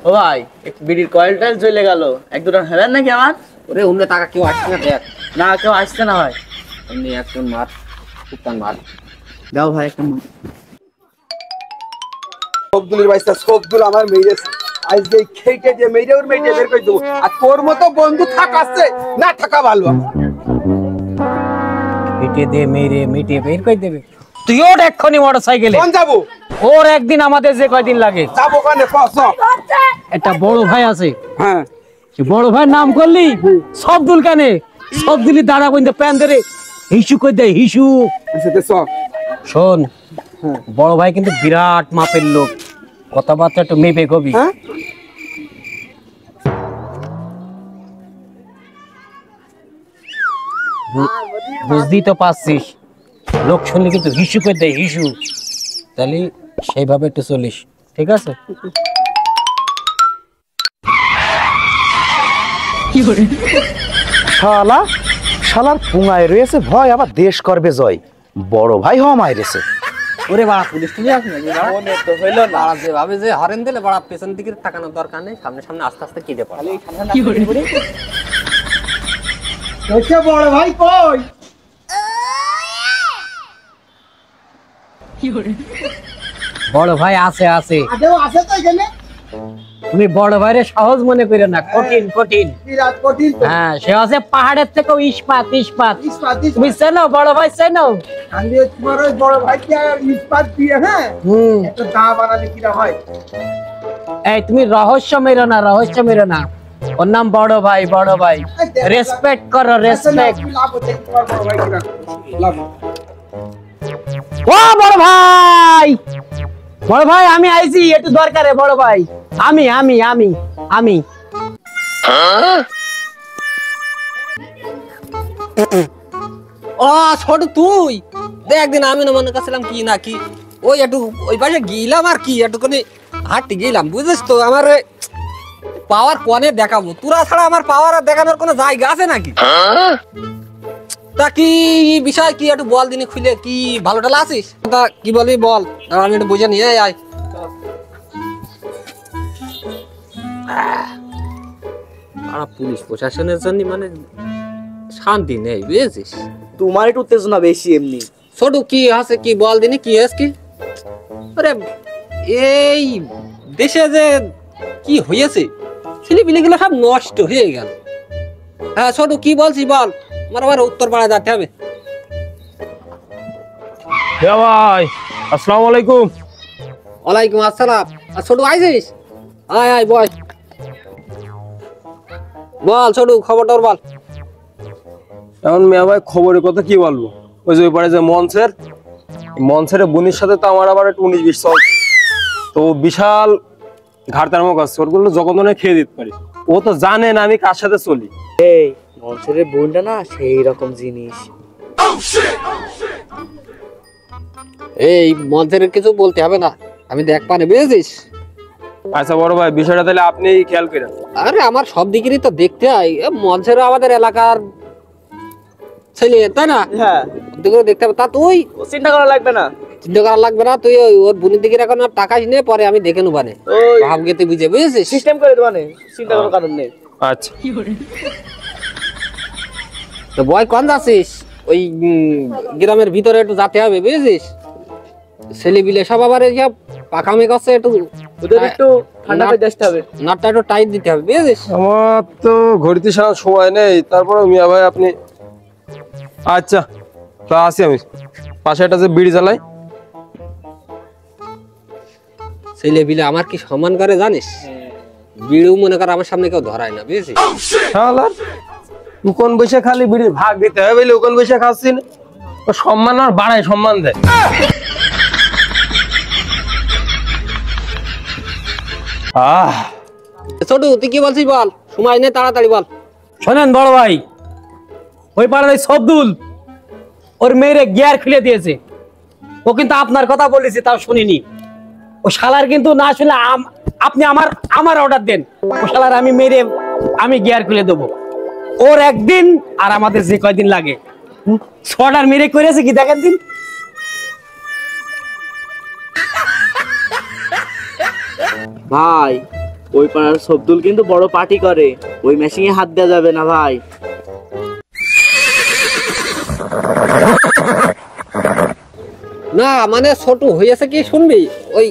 ও ভাই বিড়ির কয়েলটা জ্বলে গেল, এক দুটো হেলেন নাকি আমার? ওরে উমরে টাকা কেউ আসছে না, দেখ না কেউ আসছে না ভাই। এমনি একজন মার, কুত্তান মার দাও ভাই একটা। সবদুলের বাইসটা সবদুল আমার মেয়েছে, আজ যে খেটে যে মেয়ে ওর মেয়ে বের করে দেবো। আর তোর মতো বন্ধু থাকাছে না থাকা ভালো। মিটে দে মেরে মিটে বের করে দেবে। তুই ওর এক্ষুনি মোটরসাইকেলে কোন যাবো? ওর একদিন আমাদের যে কয়দিন লাগে যাবো কানে কস। একটা বড় ভাই আছে, হ্যাঁ বড় ভাই নাম করলি সবদুল কানে, সবদুলি দাঁড়া বন্ধে প্যান ধরে হিসু করে দেয় হিসু। শোন বড় ভাই কিন্তু বিরাট মাপের লোক, কথাবার্তা একটু মেপে কবি। বুঝতেই তো পারছিস, লোক শুনলে কিন্তু হিসু করে দেয় হিসু, তাহলে সেইভাবে একটু চলিস, ঠিক আছে? শালা শালার পুঙ্গায় রয়েছে ভয়, আবার দেশ করবে জয়, বড় ভাই হওয়া মাইরেছে। ওরে বাড়া পুলিশ তুলে আসে নাকি? মনে তো হইলো না। বাড়া যেভাবে যে হরেন দিলে বাড়া পেছন দিকে তাকানোর দরকার নেই, সামনে সামনে আস্তে আস্তে কেটে পড়ে। বড় ভাই কই? বড় ভাই আছে আছে, আদেও আছে তো এখানে। তুমি বড় ভাইরে সহজ মনে করো না, কঠিন কঠিন। বিরাট কঠিন তো। হ্যাঁ সে আছে পাহাড়ের থেকেও ইস্পাত ইস্পাত। ইস্পাত তুমি চেনো বড় ভাই চেনো? আগে তোমার ওই বড় ভাইকে ইস্পাত দিয়ে হ্যাঁ একটা দা বানালে কিরা হয়। এই তুমি রহস্য মেরো না, রহস্য মেরো না, ওর নাম বড় ভাই, বড় ভাই, রেসপেক্ট করো রেসপেক্ট। লাভ হচ্ছে তোমার বড় ভাই কিরা লাভ। ও বড় ভাই, বড় ভাই আমি আইছি একটু দরকারে, বড় ভাই আমি আমি আমি আমি ও ছোট তুই দেখ, একদিন আমি না মনে করছিলাম কি না কি, ওই একটু ওই পাশে গিলাম আর কি একটুখানি হাঁটতে গেলাম, বুঝিস তো আমার পাওয়ার কোনে দেখাবো, তোরা ছাড়া আমার পাওয়ার আর দেখানোর কোনো জায়গা আছে নাকি? তা কি বিষয় কি একটু বল দিনে খুলে, কি ভালো টালা আছিস? তা কি বলবি বল, আমি একটু বুঝে নিয়ে আয়। পুলিশ প্রশাসনের জন্য মানে শান্তি নেই, বুঝেছিস? তোমার একটু উত্তেজনা বেশি এমনি। ছোট কি আছে কি বল দিনে কি আছে কি? আরে এই দেশে যে কি হয়েছে, ছেলেপিলেগুলো সব নষ্ট হয়ে গেল। হ্যাঁ ছোট কি বলছিস বল, আমার আবার উত্তর পাড়া যেতে হবে। ভাই আসসালামু আলাইকুম। ওয়ালাইকুম আসসালাম। আর ছোট আইছিস? আয় আয় বল বল ছোট, খবর টর বল। এখন মিয়া ভাই খবরের কথা কি বলবো, ওই যে ওইপারে যে মঞ্চের বোনের সাথে তো আমার আবার একটু 19-20 চলছে, তো বিশাল ঘাটতার মুখ আছে, ওরগুলো যখন খেয়ে দিতে পারি, ও তো জানে না আমি কার সাথে চলি। এই মনসের বোনটা না সেই রকম জিনিস। এই মঞ্চের কিছু বলতে হবে না, আমি দেখ পারে, বুঝেছিস? আচ্ছা বড় ভাই বিষয়টা তাহলে আপনি খেয়াল করেন। আরে আমার সব দিকেরই তো দেখতে হয়, মঞ্চের আমাদের এলাকার ছেলে তাই না? হ্যাঁ দেখতে হবে, তা তুই চিন্তা করা লাগবে না। চিন্তা করা লাগবে না, তুই ওর বোনের দিকে এখন আর টাকা নিয়ে পরে আমি দেখে নেবো, ওই ভাবকে তুই বুঝে, বুঝেছিস? সিস্টেম করে দেবানে, চিন্তা করার কারণ নেই। আচ্ছা তো বয় কোন যাচ্ছিস? ওই গ্রামের ভিতরে একটু যেতে হবে, বুঝেছিস? ছেলে বিলে সব আবার সব পাকামি করছে, একটু ওদের একটু ঠান্ডা করে আসতে হবে, নাটটা একটু টাইট দিতে হবে, বুঝেছিস? আমার তো ঘড়িতে সারা সময় নেই, তারপরে মিয়া ভাই আপনি আচ্ছা তা আসি, আমি পাশে একটা যে বিড়ি জ্বালাই। ছেলে বিলে আমার কি সম্মান করে জানিস? বিড়িও মনে কর আমার সামনে কেউ ধরায় না, বুঝেছিস? উকন বসে খালি বিড়ির ভাগ দিতে হবে বলে উকন বসে খাচ্ছি না, ও সম্মান আর বাড়ায়, সম্মান দেয়। ছোট তুই কি বলছিস বল, সময় নেই, তাড়াতাড়ি বল। শোনেন বড় ভাই, ওই পাড়ার সবদুল ওর মেয়েরে গিয়ার খুলে দিয়েছে, ও কিন্তু আপনার কথা বলেছে তাও শুনিনি। ও শালার কিন্তু না শুনে আপনি আমার অর্ডার দেন, ও শালার আমি মেরে আমি গিয়ার খুলে দেবো। ওর একদিন আর আমাদের যে কয়দিন লাগে, অর্ডার মেরে করেছে কি দেখেন দিন। ভাই ওই পাড়ার সবদুল কিন্তু বড় পার্টি করে, ওই মেশিনে হাত দেওয়া যাবে না ভাই। না মানে ছোট হয়েছে কি শুনবি, ওই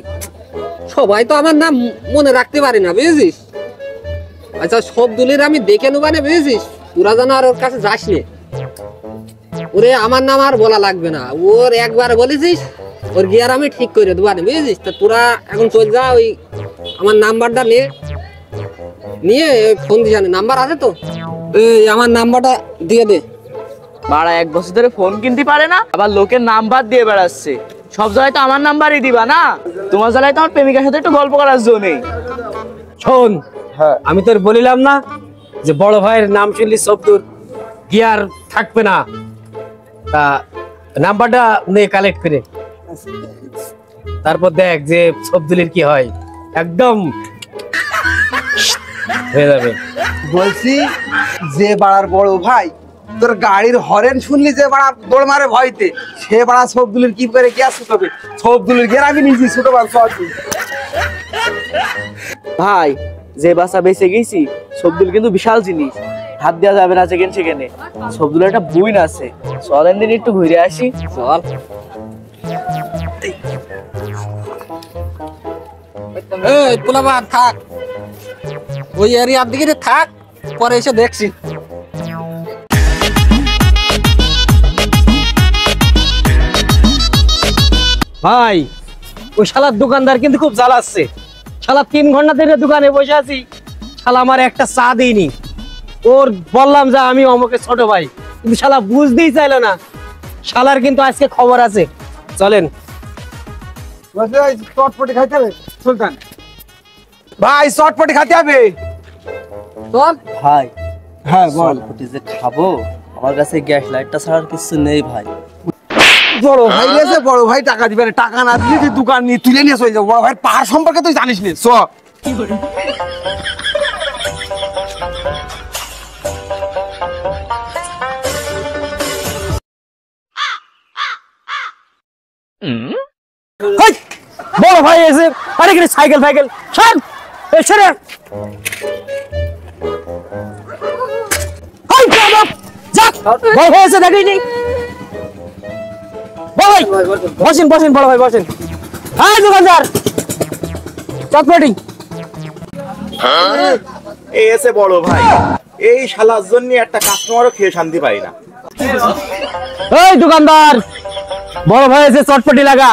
সবাই তো আমার নাম মনে রাখতে পারি না বুঝেছিস। আচ্ছা সবদুলের আমি দেখে নেবো না বুঝেছিস, তোরা যেন আর ওর কাছে যাস নে। ওরে আমার নাম আর বলা লাগবে না, ওর একবার বলেছিস ওর গিয়ার আমি ঠিক করে দেবো না বুঝেছিস। তা তোরা এখন চল যা, ওই আমার নাম্বারটা নিয়ে ফোন দিস। নাম্বার আছে তো, এই আমার নাম্বারটা দিয়ে দে। বাড়া 1 বছর ধরে ফোন কিনতে পারে না, আবার লোকের নাম্বার দিয়ে বেড়াচ্ছে। সব জায়গায় তো আমার নাম্বারই দিবা না, তোমার জায়গায় তো আমার প্রেমিকার সাথে একটু গল্প করার জন্য নেই। শোন, আমি তোর বলিলাম না যে বড় ভাইয়ের নাম শুনলি সবদুর গিয়ার থাকবে না, তা নাম্বারটা নে কালেক্ট করে, তারপর দেখ যে সবদুলের কি হয়, একদম হয়ে যাবে। বলছি যে বাড়ার বড় ভাই তোর গাড়ির হরেন শুনলি যে বাড়া দৌড় মারে ভয়তে, সে বাড়া সবদুলের কি করে কি আসতে হবে, সবদুলের গের আমি নিজে ছোট বাল সব। ভাই যে বাসা বেঁচে গেছি, সবদুল কিন্তু বিশাল জিনিস, হাত দেওয়া যাবে না সেখানে। সবদুলের একটা বুইন আছে, চলেন দিন একটু ঘুরে আসি। চল। এই পোলাবা থাক, ওই এরিয়ার দিকে থাক, পরে এসে দেখছি। ভাই ওই শালার দোকানদার কিন্তু খুব জ্বালাচ্ছে, শালা 3 ঘন্টা ধরে দোকানে বসে আছি, শালা আমার একটা চা দেয়নি। ওর বললাম যে আমি অমুকের ছোট ভাই, কিন্তু শালা বুঝতেই চাইলো না। শালার কিন্তু আজকে খবর আছে, চলেন। চটপটি খাইতে হবে সুলতান ভাই, চটপটি খাইতে হবে। চল ভাই হ্যাঁ বল। যে খাবো, আমার কাছে গ্যাস লাইটটা ছাড়ার কিছু নেই ভাই। বড় ভাই এসে বড় ভাই টাকা দিবে না, টাকা না দিলে তুই দোকান নিয়ে তুলে নিয়ে চলে যাবো। বড় ভাই পাহাড় সম্পর্কে তুই জানিস না, চ। হেই, বড় ভাই এসে আরে কি সাইকেল ফাইকেল ছাড়, এই ছেড়ে। হাই বাবা যা, বড় ভাই এসে দেখেই নেই। বড় ভাই বসেন বসেন, বড় ভাই বসেন। হ্যাঁ দোকানদার চটপটি। এই এসে বড় ভাই, এই শালার জন্য একটা কাস্টমারও খেয়ে শান্তি পাই না। এই দোকানদার, বড় ভাই এসে চটপটি লাগা।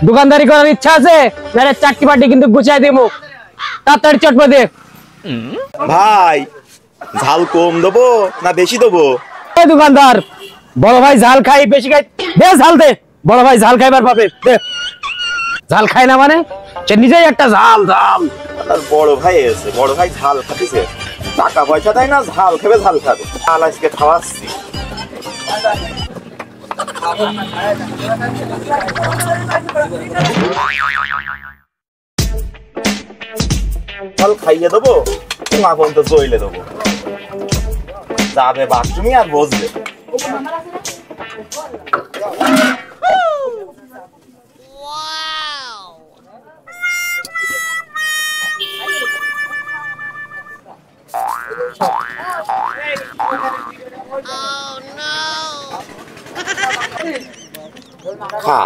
দোকানদারি করার ইচ্ছা আছে নারে চারটি পাটি কিন্তু গুছাই দেবো, তাড়াতাড়ি চটপটি দে। ভাই ঝাল কম দেবো না বেশি দেবো? এই দোকানদার, বড় ভাই ঝাল খাই বেশি খাই, দে ঝাল দে। বড় ভাই ঝাল খাইবার পাবে, দে। ঝাল খায় না মানে সে নিজেই একটা ঝাল ঝাল। আর বড় ভাই এসে, বড় ভাই ঝাল খাতিছে, টাকা পয়সা দেয় না, ঝাল খাবে ঝাল খাবে। ঝাল আজকে খাওয়াচ্ছি। ঝাল খাইয়ে দেবো, তোমার পর্যন্ত জইলে দেবো, যাবে বাথরুমে আর বসবে। খা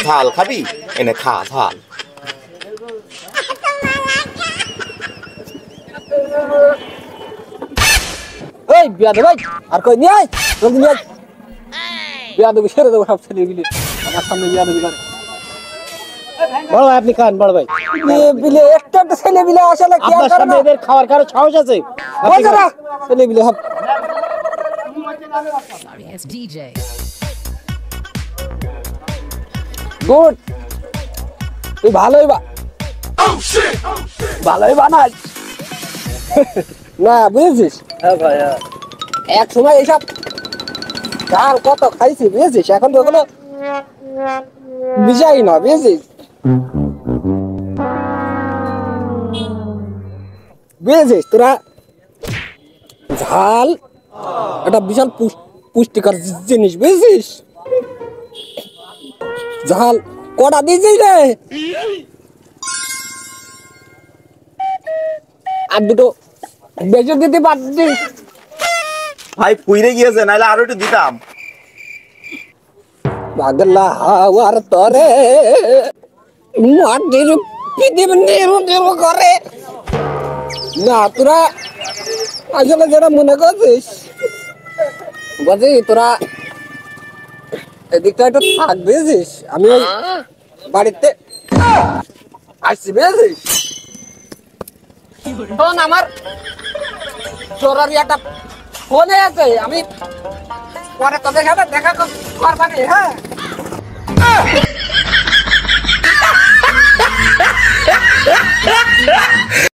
ঝাল খাবি, এনে খা ঝাল। এই বিয়া দে ভাই, আর কই নিয়ে আয়, জলদি নিয়ে আয়। বিয়া দেবো সেরে দেবো সব ছেলে মিলে, আমার সামনে বিয়া দেবি করে। বড় ভাই আপনি খান, বড় ভাই বিলে একটা ছেলে মিলে আসলে কি আপনার সামনে এদের খাওয়ার কারো সাহস আছে? আপনি খান। ছেলে মিলে সব Sorry, it's DJ. গুড, তুই ভালোই ভালোই বানাস না বুঝেছিস। হ্যাঁ ভাই, এক সময় এইসব ঝাল কত খাইছি বুঝেছিস, এখন তো কোনো বিষয় না বুঝেছিস। বুঝেছিস তোরা, ঝাল একটা বিশাল পুষ্টিকর জিনিস বুঝেছিস। ঝাল কটা দিয়েছিস রে? আর দুটো বেঁচে দিতে পারছিস। ভাই পুইরে গিয়েছে, নাহলে আরো একটু দিতাম। পাগলা হাওয়ার তরে মাটির পৃথিবী নেরু নেরু করে না। তোরা আসলে যেটা মনে করছিস বলছি, তোরা এদিকটা একটু থাক বুঝেছিস। আমি ওই বাড়িতে আসছি বুঝেছিস। তখন আমার জরুরি একটা ফোনে আছে, আমি পরে তোদের সাথে দেখা করবানি। হ্যাঁ